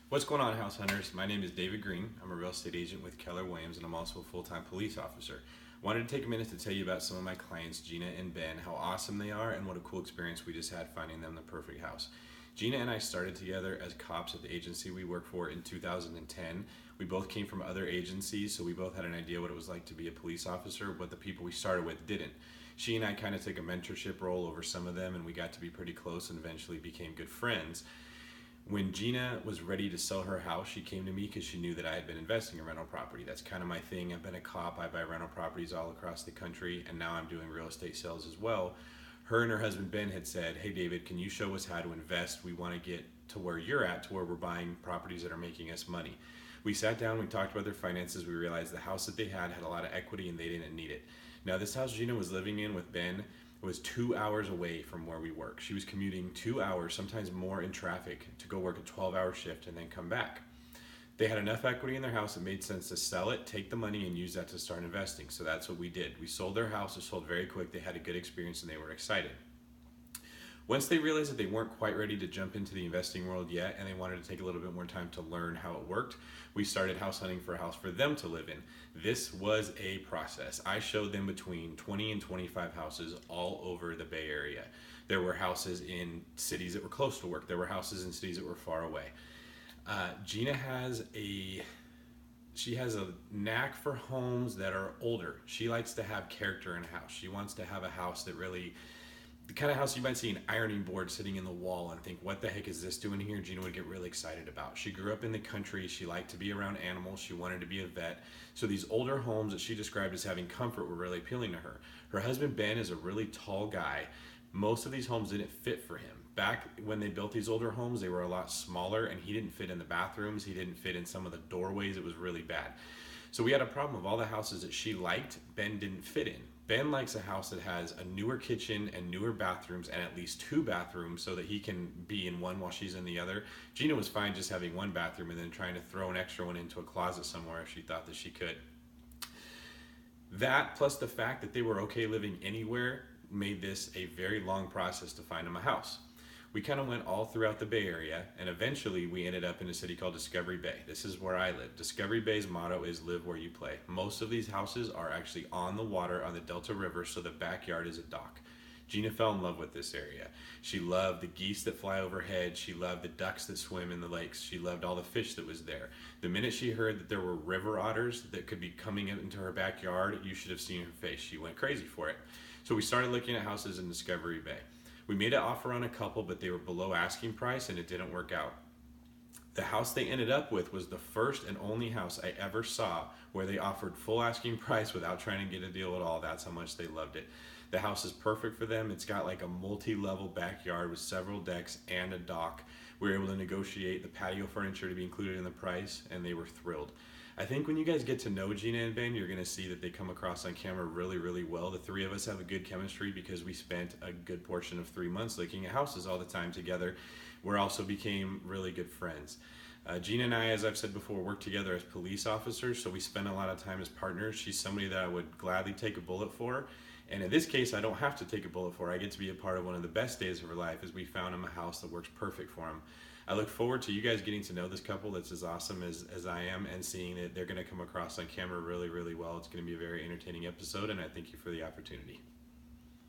What's going on, house hunters? My name is David Greene. I'm a real estate agent with Keller Williams, and I'm also a full-time police officer. Wanted to take a minute to tell you about some of my clients, Gina and Ben, how awesome they are, and what a cool experience we just had finding them the perfect house. Gina and I started together as cops at the agency we work for in 2010. We both came from other agencies, so we both had an idea what it was like to be a police officer, but the people we started with didn't. She and I kind of took a mentorship role over some of them, and we got to be pretty close and eventually became good friends. When Gina was ready to sell her house, she came to me because she knew that I had been investing in rental property. That's kind of my thing. I've been a cop. I buy rental properties all across the country, and now I'm doing real estate sales as well. Her and her husband Ben had said, "Hey David, can you show us how to invest? We want to get to where you're at, to where we're buying properties that are making us money." We sat down, we talked about their finances. We realized the house that they had a lot of equity and they didn't need it. Now, this house Gina was living in with Ben was 2 hours away from where we work. She was commuting 2 hours, sometimes more, in traffic to go work a 12-hour shift and then come back. They had enough equity in their house, it made sense to sell it, take the money, and use that to start investing. So that's what we did. We sold their house. It sold very quick. They had a good experience and they were excited. Once they realized that they weren't quite ready to jump into the investing world yet and they wanted to take a little bit more time to learn how it worked, we started house hunting for a house for them to live in. This was a process. I showed them between 20 and 25 houses all over the Bay Area. There were houses in cities that were close to work. There were houses in cities that were far away. Gina has a knack for homes that are older. She likes to have character in a house. She wants to have a house that really, the kind of house you might see an ironing board sitting in the wall and think, what the heck is this doing here? Gina would get really excited about. She grew up in the country. She liked to be around animals. She wanted to be a vet. So these older homes that she described as having comfort were really appealing to her. Her husband Ben is a really tall guy. Most of these homes didn't fit for him. Back when they built these older homes, they were a lot smaller and he didn't fit in the bathrooms. He didn't fit in some of the doorways. It was really bad. So we had a problem of all the houses that she liked, Ben didn't fit in. Ben likes a house that has a newer kitchen and newer bathrooms and at least 2 bathrooms so that he can be in one while she's in the other. Gina was fine just having 1 bathroom and then trying to throw an extra one into a closet somewhere if she thought that she could. That, plus the fact that they were okay living anywhere, made this a very long process to find them a house. We kind of went all throughout the Bay Area, and eventually we ended up in a city called Discovery Bay. This is where I live. Discovery Bay's motto is live where you play. Most of these houses are actually on the water on the Delta River, so the backyard is a dock. Gina fell in love with this area. She loved the geese that fly overhead. She loved the ducks that swim in the lakes. She loved all the fish that was there. The minute she heard that there were river otters that could be coming into her backyard, you should have seen her face. She went crazy for it. So we started looking at houses in Discovery Bay. We made an offer on a couple, but they were below asking price and it didn't work out. The house they ended up with was the first and only house I ever saw where they offered full asking price without trying to get a deal at all. That's how much they loved it. The house is perfect for them. It's got like a multi-level backyard with several decks and a dock. We were able to negotiate the patio furniture to be included in the price, and they were thrilled. I think when you guys get to know Gina and Ben, you're going to see that they come across on camera really, really well. The 3 of us have a good chemistry because we spent a good portion of 3 months looking at houses all the time together. We also became really good friends. Gina and I, as I've said before, work together as police officers, so we spend a lot of time as partners. She's somebody that I would gladly take a bullet for. And in this case, I don't have to take a bullet for her. I get to be a part of one of the best days of her life as we found him a house that works perfect for him. I look forward to you guys getting to know this couple that's as awesome as I am and seeing that they're going to come across on camera really, really well. It's going to be a very entertaining episode, and I thank you for the opportunity.